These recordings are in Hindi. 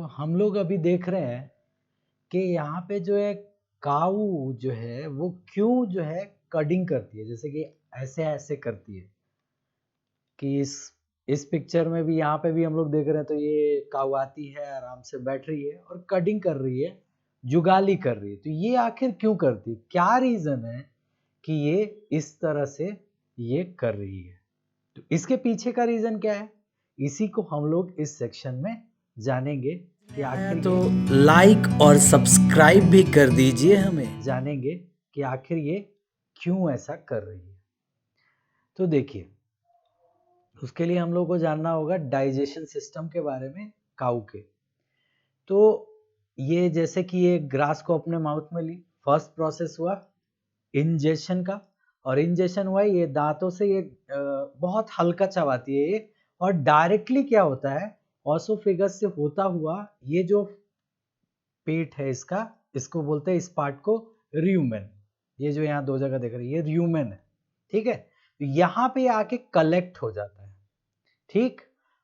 हम लोग अभी देख रहे हैं कि यहाँ पे जो है काऊ जो है वो क्यों जो है कडिंग करती है, जैसे कि ऐसे ऐसे करती है कि इस पिक्चर में भी यहाँ पे भी हम लोग देख रहे हैं। तो ये काऊ आती है, आराम से बैठ रही है और कडिंग कर रही है, जुगाली कर रही है। तो ये आखिर क्यों करती है, क्या रीजन है कि ये इस तरह से ये कर रही है? तो इसके पीछे का रीजन क्या है, इसी को हम लोग इस सेक्शन में जानेंगे कि आखिर तो लाइक और सब्सक्राइब भी कर दीजिए हमें। जानेंगे कि आखिर ये क्यों ऐसा कर रही है। तो देखिए, उसके लिए हम लोग को जानना होगा डाइजेशन सिस्टम के बारे में काऊ के। तो ये जैसे कि ये ग्रास को अपने माउथ में ली, फर्स्ट प्रोसेस हुआ इंजेशन का, और इंजेशन हुआ ये दांतों से, ये बहुत हल्का चबाती है ये, और डायरेक्टली क्या होता है, ऑसोफेगस से होता हुआ ये जो पेट है इसका, इसको बोलते हैं इस पार्ट को र्यूमेन। ये जो यहाँ दो जगह देख रहे हैं ये र्यूमेन है, ठीक है। तो यहाँ पे आके कलेक्ट हो जाता है, ठीक।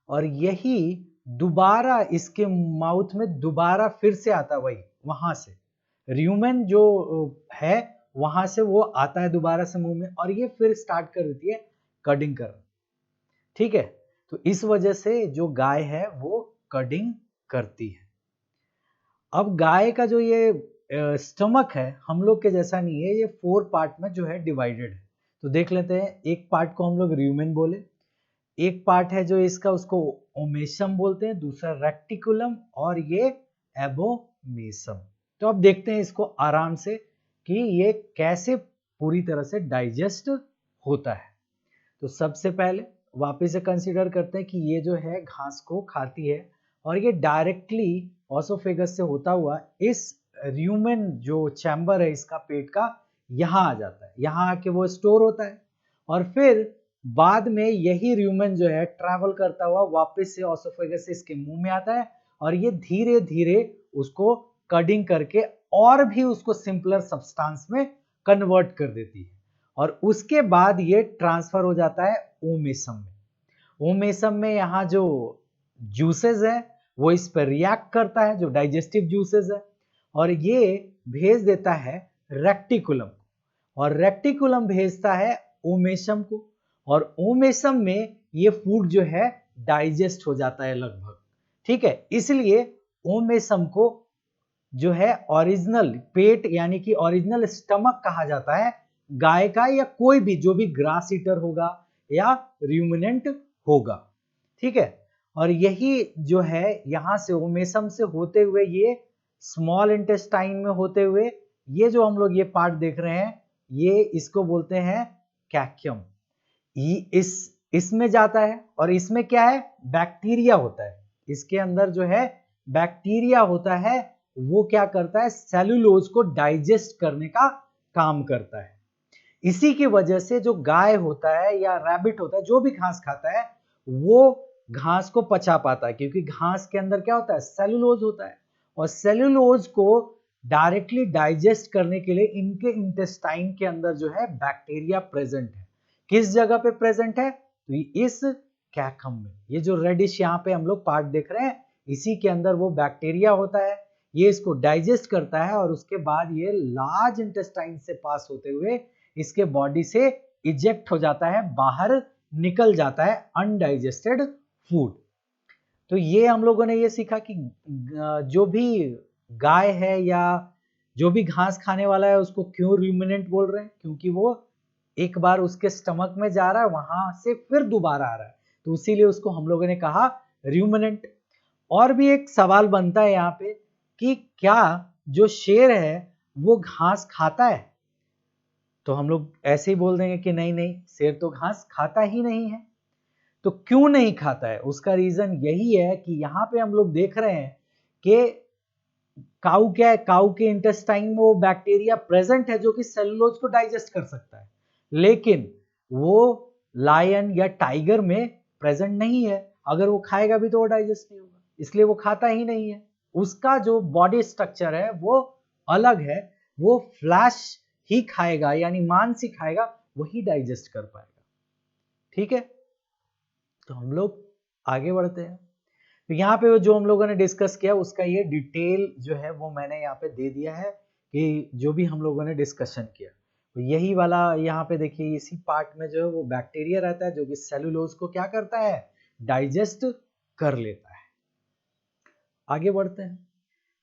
और यही दोबारा इसके माउथ में दोबारा फिर से आता है, वही वहां से र्यूमेन जो है वहां से वो आता है दोबारा से मुंह में, और ये फिर स्टार्ट कर देती है कडिंग करना, ठीक है। तो इस वजह से जो गाय है वो कडिंग करती है। अब गाय का जो ये स्टमक है हम लोग के जैसा नहीं है, ये 4 पार्ट में जो है डिवाइडेड है। तो देख लेते हैं, एक पार्ट को हम लोग र्यूमेन बोले, एक पार्ट है जो इसका उसको ओमेसम बोलते हैं, दूसरा रेक्टिकुलम, और ये एबोमेसम। तो अब देखते हैं इसको आराम से कि ये कैसे पूरी तरह से डाइजेस्ट होता है। तो सबसे पहले वापस से कंसीडर करते हैं कि ये जो है घास को खाती है, और ये डायरेक्टली ऑसोफेगस से होता हुआ इस र्यूमेन जो चैम्बर है इसका पेट का, यहाँ आ जाता है, यहाँ आके वो स्टोर होता है, और फिर बाद में यही र्यूमेन जो है ट्रैवल करता हुआ वापस से ऑसोफेगस से इसके मुंह में आता है, और ये धीरे धीरे उसको कडिंग करके और भी उसको सिंपलर सब्सटेंस में कन्वर्ट कर देती है, और उसके बाद ये ट्रांसफर हो जाता है ओमेसम में। ओमेसम में यहाँ जो जूसेस है वो इस पर रिएक्ट करता है, जो डाइजेस्टिव जूसेस है, और ये भेज देता है रेक्टिकुलम, और रेक्टिकुलम भेजता है ओमेसम को, और ओमेसम में ये फूड जो है डाइजेस्ट हो जाता है लगभग, ठीक है। इसलिए ओमेसम को जो है ओरिजिनल पेट यानी कि ओरिजिनल स्टमक कहा जाता है गाय का, या कोई भी जो भी ग्रास ईटर होगा या रूमिनेंट होगा, ठीक है। और यही जो है यहां से ओमेसम से होते हुए ये स्मॉल इंटेस्टाइन में होते हुए ये जो हम लोग ये पार्ट देख रहे हैं, ये इसको बोलते हैं कैक्यम। इसमें जाता है, और इसमें क्या है, बैक्टीरिया होता है, इसके अंदर जो है बैक्टीरिया होता है, वो क्या करता है, सेलुलोज को डाइजेस्ट करने का काम करता है। इसी की वजह से जो गाय होता है या रैबिट होता है, जो भी घास खाता है, वो घास को पचा पाता है, क्योंकि घास के अंदर क्या होता है, सेलुलोज होता है, और सेलुलोज को डायरेक्टली डाइजेस्ट करने के लिए इनके इंटेस्टाइन के अंदर जो है बैक्टीरिया प्रेजेंट है। किस जगह पे प्रेजेंट है, तो इस कैकम में, ये जो रेडिश यहाँ पे हम लोग पार्ट देख रहे हैं, इसी के अंदर वो बैक्टीरिया होता है, ये इसको डाइजेस्ट करता है, और उसके बाद ये लार्ज इंटेस्टाइन से पास होते हुए इसके बॉडी से इजेक्ट हो जाता है, बाहर निकल जाता है अनडाइजेस्टेड फूड। तो ये हम लोगों ने ये सीखा कि जो भी गाय है या जो भी घास खाने वाला है उसको क्यों रूमिनेंट बोल रहे हैं, क्योंकि वो एक बार उसके स्टमक में जा रहा है, वहां से फिर दोबारा आ रहा है, तो इसीलिए उसको हम लोगों ने कहा रूमिनेंट। और भी एक सवाल बनता है यहाँ पे कि क्या जो शेर है वो घास खाता है, तो हम लोग ऐसे ही बोल देंगे कि नहीं नहीं, शेर तो घास खाता ही नहीं है। तो क्यों नहीं खाता है, उसका रीजन यही है कि यहाँ पे हम लोग देख रहे हैं कि काऊ क्या है, काऊ के इंटेस्टाइन में वो बैक्टीरिया प्रेजेंट है जो कि सेलुलोज को डाइजेस्ट कर सकता है, लेकिन वो लायन या टाइगर में प्रेजेंट नहीं है। अगर वो खाएगा भी तो वो डाइजेस्ट नहीं होगा, इसलिए वो खाता ही नहीं है। उसका जो बॉडी स्ट्रक्चर है वो अलग है, वो फ्लैश ही खाएगा, यानी मांस ही खाएगा, वही डाइजेस्ट कर पाएगा, ठीक है। तो हम लोग आगे बढ़ते हैं। तो यहाँ पे जो हम लोगों ने डिस्कस किया उसका ये डिटेल जो है वो मैंने यहाँ पे दे दिया है कि जो भी हम लोगों ने डिस्कशन किया। तो यही वाला यहाँ पे देखिए, इसी पार्ट में जो है वो बैक्टीरिया रहता है जो कि सेलुलोज को क्या करता है, डाइजेस्ट कर लेता है। आगे बढ़ते हैं।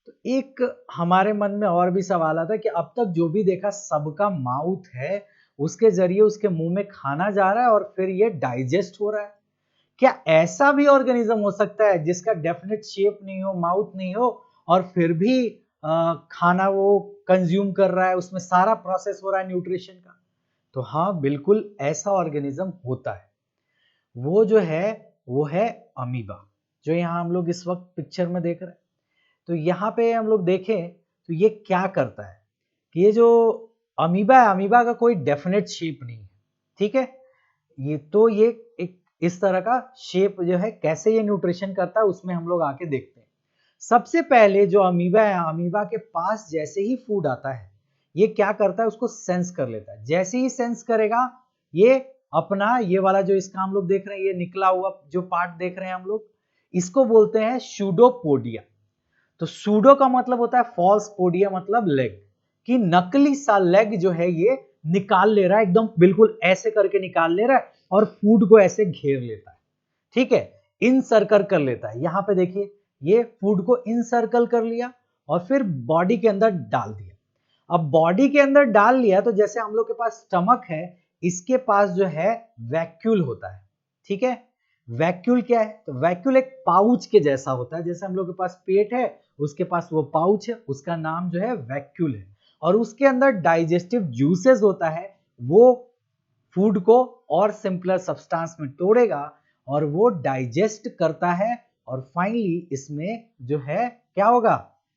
तो एक हमारे मन में और भी सवाल आता है कि अब तक जो भी देखा सबका माउथ है, उसके जरिए उसके मुंह में खाना जा रहा है और फिर ये डाइजेस्ट हो रहा है। क्या ऐसा भी ऑर्गेनिज्म हो सकता है जिसका डेफिनेट शेप नहीं हो, माउथ नहीं हो, और फिर भी खाना वो कंज्यूम कर रहा है, उसमें सारा प्रोसेस हो रहा है न्यूट्रिशन का? तो हाँ, बिल्कुल ऐसा ऑर्गेनिज्म होता है। वो जो है वो है अमीबा, जो यहाँ हम लोग इस वक्त पिक्चर में देख रहे हैं। तो यहाँ पे हम लोग देखें तो ये क्या करता है कि ये जो अमीबा है, अमीबा का कोई डेफिनेट शेप नहीं है, ठीक है। ये एक इस तरह का शेप जो है, कैसे ये न्यूट्रिशन करता है उसमें हम लोग आके देखते हैं। सबसे पहले जो अमीबा है, अमीबा के पास जैसे ही फूड आता है, ये क्या करता है, उसको सेंस कर लेता है। जैसे ही सेंस करेगा, ये अपना ये वाला जो इसका हम लोग देख रहे हैं, ये निकला हुआ जो पार्ट देख रहे हैं हम लोग, इसको बोलते हैं सूडोपोडिया। तो सूडो का मतलब होता है फॉल्स, पोडिया मतलब लेग, कि नकली सा लेग जो है ये निकाल ले रहा है, एकदम बिल्कुल ऐसे करके निकाल ले रहा है और फूड को ऐसे घेर लेता है, ठीक है, इन सर्कल कर लेता है। यहां पे देखिए, ये फूड को इन सर्कल कर लिया और फिर बॉडी के अंदर डाल दिया। अब बॉडी के अंदर डाल लिया तो जैसे हम लोग के पास स्टमक है, इसके पास जो है वैक्यूल होता है, ठीक है। वैक्यूल क्या है, तो वैक्यूल एक पाउच के जैसा होता है। जैसे हम लोग के पास पेट है, उसके पास वो पाउच है, उसका नाम जो है वैक्यूल है, और उसके अंदर डाइजेस्टिव जूसेस होता है। वो फूड को और सिंपलर सब्सटेंस में तोड़ेगा और वो डाइजेस्ट करता है, और फाइनली इसमें जो है क्या होगा,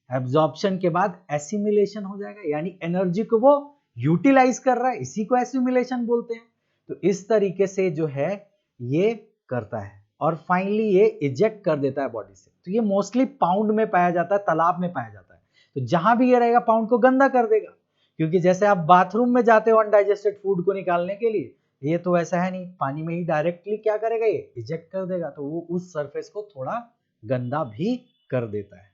एब्जॉर्प्शन के बाद एसिमिलेशन हो जाएगा, यानी एनर्जी को वो यूटिलाइज कर रहा है, इसी को एसिमिलेशन बोलते हैं। तो इस तरीके से जो है ये करता है और फाइनली ये इजेक्ट कर देता है बॉडी से। तो ये मोस्टली पाउंड में पाया जाता है, तालाब में पाया जाता है। तो जहां भी ये रहेगा पाउंड को गंदा कर देगा, क्योंकि जैसे आप बाथरूम में जाते हो अनडाइजेस्टेड फूड को निकालने के लिए, ये तो वैसा है नहीं, पानी में ही डायरेक्टली क्या करेगा, ये इजेक्ट कर देगा। तो वो उस सरफेस को थोड़ा गंदा भी कर देता है।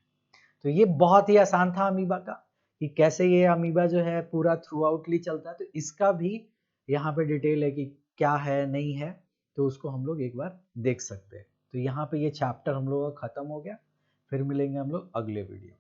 तो ये बहुत ही आसान था अमीबा का, कि कैसे ये अमीबा जो है पूरा थ्रू आउटली चलता है। तो इसका भी यहाँ पे डिटेल है कि क्या है नहीं है, तो उसको हम लोग एक बार देख सकते हैं। तो यहाँ पे ये चैप्टर हम लोग का खत्म हो गया। फिर मिलेंगे हम लोग अगले वीडियो।